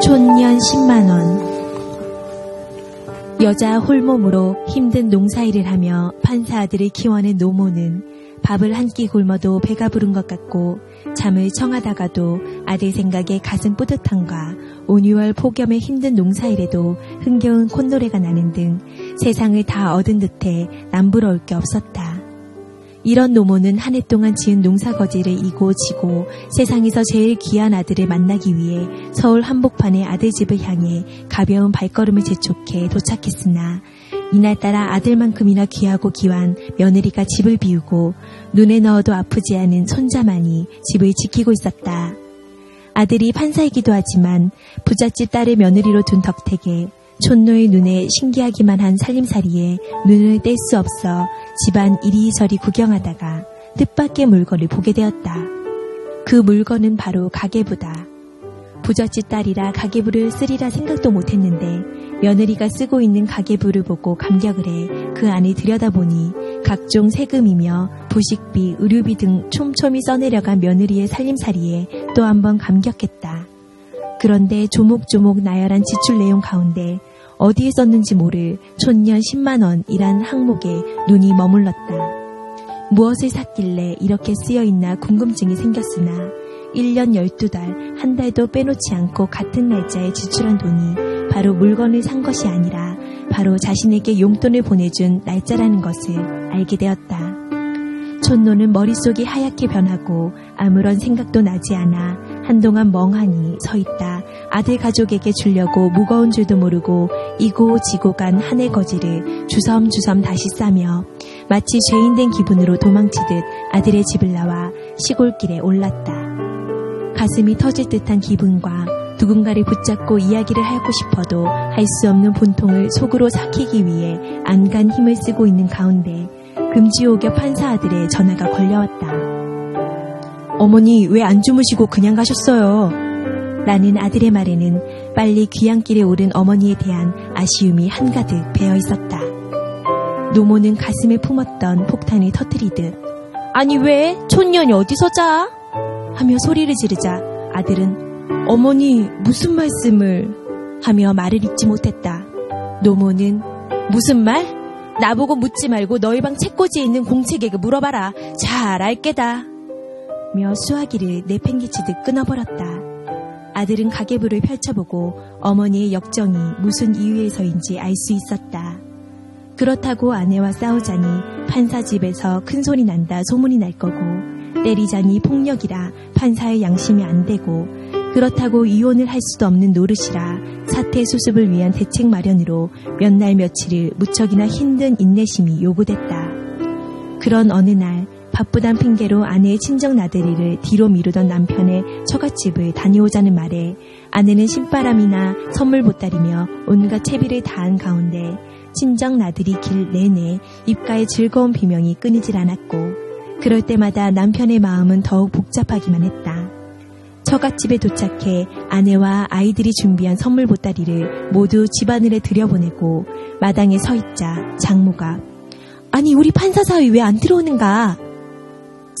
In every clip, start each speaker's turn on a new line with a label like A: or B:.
A: 촌년 10만원. 여자 홀몸으로 힘든 농사일을 하며 판사 아들을 키워낸 노모는 밥을 한 끼 굶어도 배가 부른 것 같고 잠을 청하다가도 아들 생각에 가슴 뿌듯함과 5, 6월 폭염의 힘든 농사일에도 흥겨운 콧노래가 나는 등 세상을 다 얻은 듯해 남부러울 게 없었다. 이런 노모는 한 해 동안 지은 농사거지를 이고 지고 세상에서 제일 귀한 아들을 만나기 위해 서울 한복판의 아들 집을 향해 가벼운 발걸음을 재촉해 도착했으나 이날따라 아들만큼이나 귀하고 귀한 며느리가 집을 비우고 눈에 넣어도 아프지 않은 손자만이 집을 지키고 있었다. 아들이 판사이기도 하지만 부잣집 딸을 며느리로 둔 덕택에 촌노의 눈에 신기하기만 한 살림살이에 눈을 뗄 수 없어 집안 이리저리 구경하다가 뜻밖의 물건을 보게 되었다. 그 물건은 바로 가계부다. 부잣집 딸이라 가계부를 쓰리라 생각도 못했는데 며느리가 쓰고 있는 가계부를 보고 감격을 해 그 안을 들여다보니 각종 세금이며 부식비, 의료비 등 촘촘히 써내려간 며느리의 살림살이에 또 한 번 감격했다. 그런데 조목조목 나열한 지출 내용 가운데 어디에 썼는지 모를 촌년 10만원이란 항목에 눈이 머물렀다. 무엇을 샀길래 이렇게 쓰여있나 궁금증이 생겼으나 1년 12달, 한 달도 빼놓지 않고 같은 날짜에 지출한 돈이 바로 물건을 산 것이 아니라 바로 자신에게 용돈을 보내준 날짜라는 것을 알게 되었다. 촌노는 머릿속이 하얗게 변하고 아무런 생각도 나지 않아 한동안 멍하니 서 있다. 아들 가족에게 주려고 무거운 줄도 모르고 이고 지고 간 한 해 거지를 주섬주섬 다시 싸며 마치 죄인된 기분으로 도망치듯 아들의 집을 나와 시골길에 올랐다. 가슴이 터질 듯한 기분과 누군가를 붙잡고 이야기를 하고 싶어도 할 수 없는 분통을 속으로 삭히기 위해 안간 힘을 쓰고 있는 가운데 금지옥여 판사 아들의 전화가 걸려왔다. 어머니 왜 안 주무시고 그냥 가셨어요? 라는 아들의 말에는 빨리 귀향길에 오른 어머니에 대한 아쉬움이 한가득 배어 있었다. 노모는 가슴에 품었던 폭탄을 터뜨리듯 아니 왜? 촌년이 어디서 자? 하며 소리를 지르자 아들은 어머니 무슨 말씀을? 하며 말을 잇지 못했다. 노모는 무슨 말? 나보고 묻지 말고 너희 방 책꽂이에 있는 공책에게 물어봐라. 잘 알게다. 며 수화기를 내팽개치듯 끊어버렸다. 아들은 가계부를 펼쳐보고 어머니의 역정이 무슨 이유에서인지 알 수 있었다. 그렇다고 아내와 싸우자니 판사 집에서 큰 소리 난다 소문이 날 거고 때리자니 폭력이라 판사의 양심이 안 되고 그렇다고 이혼을 할 수도 없는 노릇이라 사태 수습을 위한 대책 마련으로 몇 날 며칠을 무척이나 힘든 인내심이 요구됐다. 그런 어느 날 바쁘단 핑계로 아내의 친정 나들이를 뒤로 미루던 남편의 처갓집을 다녀오자는 말에 아내는 신바람이나 선물 보따리며 온갖 채비를 다한 가운데 친정 나들이 길 내내 입가에 즐거운 비명이 끊이질 않았고 그럴 때마다 남편의 마음은 더욱 복잡하기만 했다. 처갓집에 도착해 아내와 아이들이 준비한 선물 보따리를 모두 집안으로 들여보내고 마당에 서 있자 장모가 아니 우리 판사 사위 왜 안 들어오는가?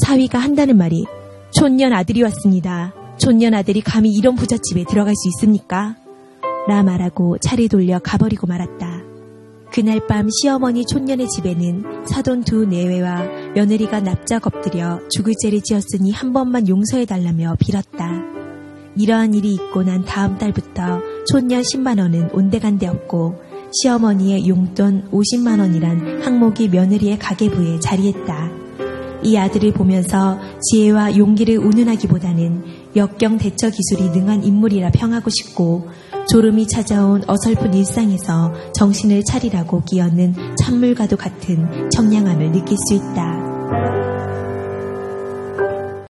A: 사위가 한다는 말이 촌년 아들이 왔습니다. 촌년 아들이 감히 이런 부잣집에 들어갈 수 있습니까? 라 말하고 차를 돌려 가버리고 말았다. 그날 밤 시어머니 촌년의 집에는 사돈 두 내외와 며느리가 납작 엎드려 죽을 죄를 지었으니 한 번만 용서해달라며 빌었다. 이러한 일이 있고 난 다음 달부터 촌년 10만원은 온데간데 없고 시어머니의 용돈 50만원이란 항목이 며느리의 가계부에 자리했다. 이 아들을 보면서 지혜와 용기를 운운하기보다는 역경 대처 기술이 능한 인물이라 평하고 싶고 졸음이 찾아온 어설픈 일상에서 정신을 차리라고 끼얹는 찬물과도 같은 청량함을 느낄 수 있다.